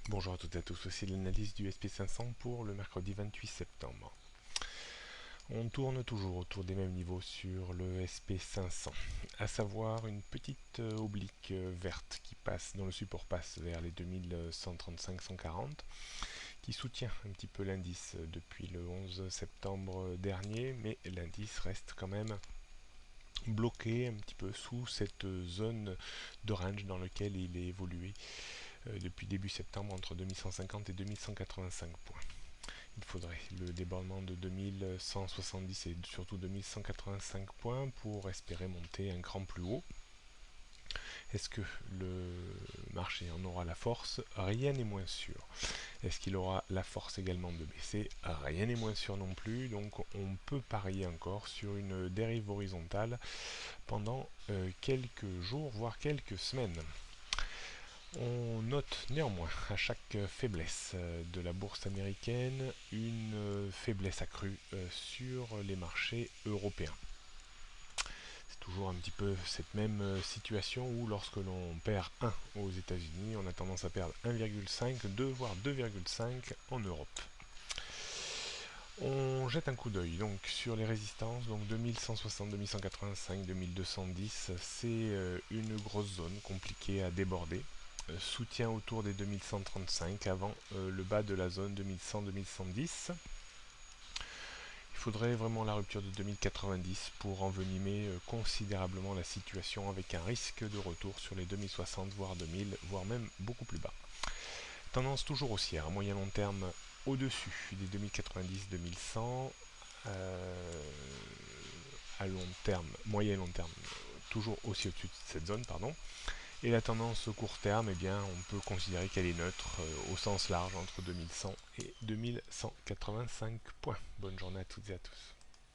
Bonjour à toutes et à tous, voici l'analyse du SP500 pour le mercredi 28 septembre. On tourne toujours autour des mêmes niveaux sur le SP500, à savoir une petite oblique verte qui passe, dont le support passe vers les 2135-140, qui soutient un petit peu l'indice depuis le 11 septembre dernier, mais l'indice reste quand même bloqué un petit peu sous cette zone de range dans laquelle il est évolué depuis début septembre entre 2150 et 2185 points. Il faudrait le débordement de 2170 et surtout 2185 points pour espérer monter un cran plus haut. Est-ce que le marché en aura la force? Rien n'est moins sûr. Est-ce qu'il aura la force également de baisser? Rien n'est moins sûr non plus, donc on peut parier encore sur une dérive horizontale pendant quelques jours, voire quelques semaines. On note néanmoins à chaque faiblesse de la bourse américaine une faiblesse accrue sur les marchés européens. C'est toujours un petit peu cette même situation où lorsque l'on perd 1 aux États-Unis, on a tendance à perdre 1,5, 2 voire 2,5 en Europe. On jette un coup d'œil donc sur les résistances, donc 2160, 2185, 2210, c'est une grosse zone compliquée à déborder. Soutien autour des 2135 avant le bas de la zone 2100-2110. Il faudrait vraiment la rupture de 2090 pour envenimer considérablement la situation avec un risque de retour sur les 2060 voire 2000 voire même beaucoup plus bas. Tendance toujours haussière à moyen long terme au-dessus des 2090-2100, à long terme, moyen et long terme, toujours aussi au-dessus de cette zone, pardon. Et la tendance court terme, eh bien, on peut considérer qu'elle est neutre au sens large entre 2100 et 2185 points. Bonne journée à toutes et à tous.